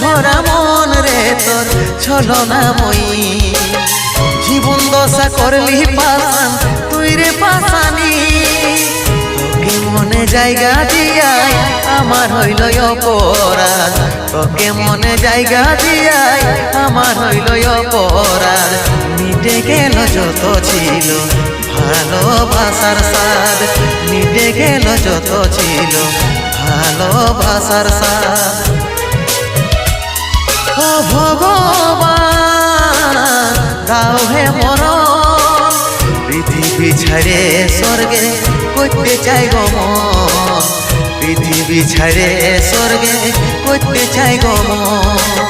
ভরা মন রে তোর ছলনাময়ী জীবন দশা করলি পাশান তুই রে পাশানি তোকে মনে জায়গা দিয়াই আমার হইল অপরাধ তোকে মনে জায়গা দিয়াই আমার হইল অপরাধ মিটে গেল যত ছিল ভালোবাসার স্বাদ মিটে গেল যত ছিল ভালোবাসার স্বাদ ও ভগবান দাও হে মরণ পৃথিবী ছাড়ে স্বর্গে করতে চাই গো মন পৃথিবী ছাড়ে স্বর্গে করতে চাই গো মন